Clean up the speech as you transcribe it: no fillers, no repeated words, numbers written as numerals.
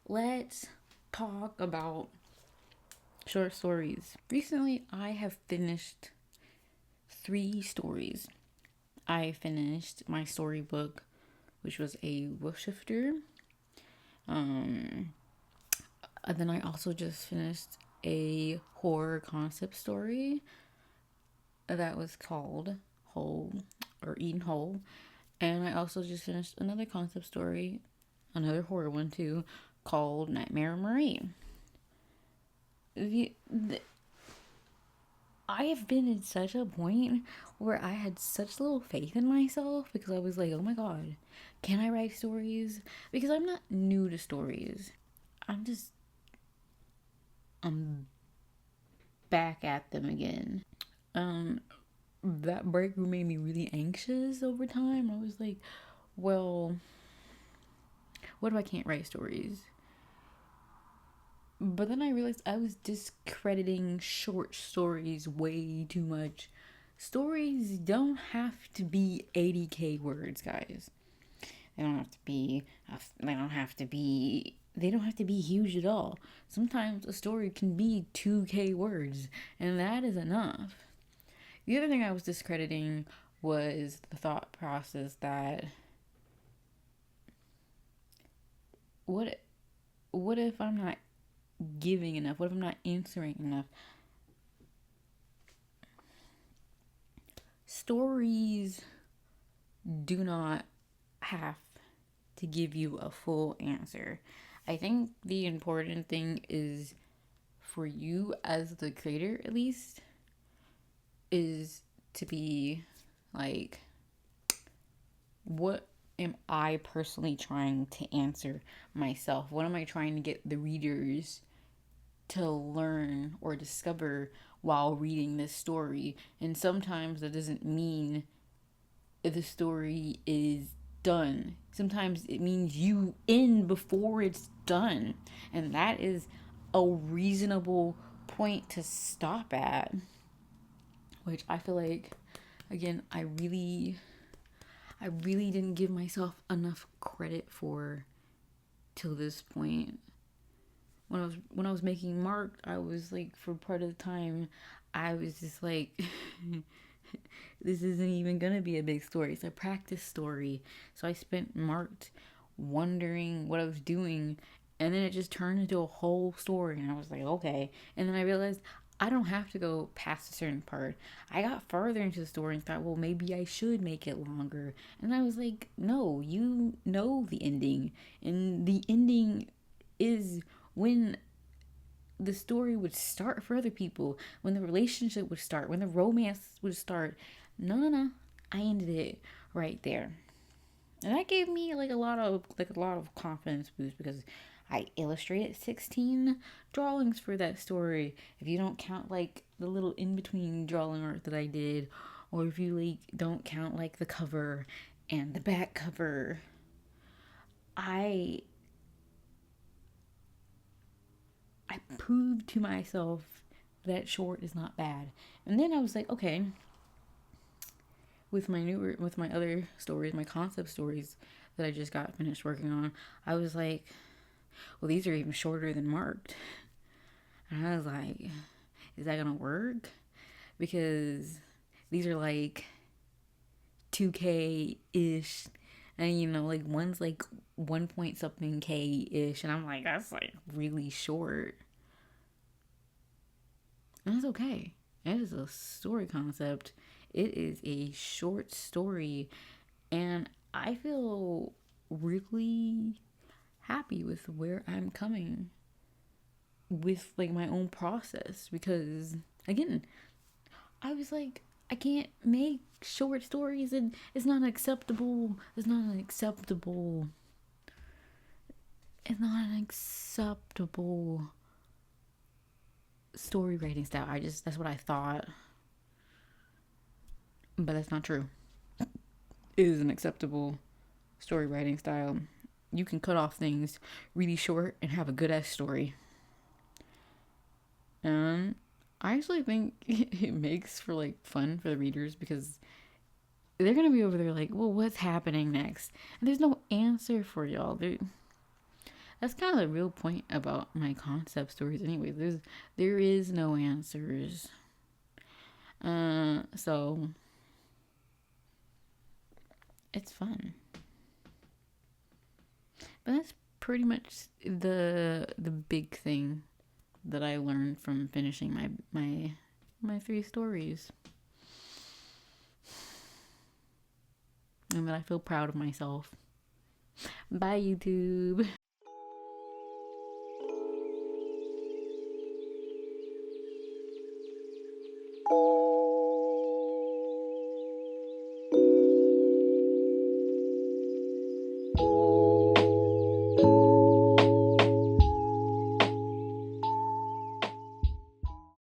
let's talk about short stories. Recently, I have finished 3 stories. I finished my storybook, which was a wolf shifter. Then I also just finished a horror concept story that was called Whole or Eaten Whole. And I also just finished another concept story, another horror one too, called Nightmare Marie. The I have been in such a point where I had such little faith in myself because I was like, oh my god, can I write stories? Because I'm not new to stories. I'm back at them again. Um, that breakthrough made me really anxious over time. I was like, well, what if I can't write stories? But then I realized I was discrediting short stories way too much. Stories don't have to be 80k words, guys. They don't have to be they don't have to be huge at all. Sometimes a story can be 2k words and that is enough. The other thing I was discrediting was the thought process that what what if I'm not giving enough? What if I'm not answering enough? Stories do not have to give you a full answer. I think the important thing is for you as the creator, at least, is to be like, what am I personally trying to answer myself? What am I trying to get the readers to learn or discover while reading this story? And sometimes that doesn't mean the story is done. Sometimes it means you end before it's done. And that is a reasonable point to stop at. Which I feel like, again, I really didn't give myself enough credit for till this point. When I was making Marked, I was like, for part of the time, I was just like this isn't even gonna be a big story. It's a practice story. So I spent Marked wondering what I was doing, and then it just turned into a whole story, and I was like, okay. And then I realized I don't have to go past a certain part. I got further into the story and thought, well, maybe I should make it longer. And I was like, no, you know the ending. And the ending is when the story would start for other people, when the relationship would start, when the romance would start. No, no, no. I ended it right there. And that gave me like a lot of confidence boost because I illustrated 16 drawings for that story. If you don't count like the little in between drawing art that I did, or if you like don't count like the cover and the back cover, I I proved to myself that short is not bad. And then I was like, okay, with my other stories, my concept stories that I just got finished working on, I was like, well, these are even shorter than Marked. And I was like, is that gonna work? Because these are like 2K ish. And like one's like 1 point something K ish. And I'm like, that's like really short. And that's okay. It is a story concept. It is a short story. And I feel really happy with where I'm coming with like my own process because again, I was like, I can't make short stories and it's not an acceptable story writing style. That's what I thought, but that's not true. It is an acceptable story writing style. You can cut off things really short and have a good ass story. And I actually think it makes for like fun for the readers because they're gonna be over there like, well, what's happening next? And there's no answer for y'all. That's kind of the real point about my concept stories. Anyway, there is no answers. So it's fun. But that's pretty much the big thing that I learned from finishing my 3 stories. And that I feel proud of myself. Bye, YouTube.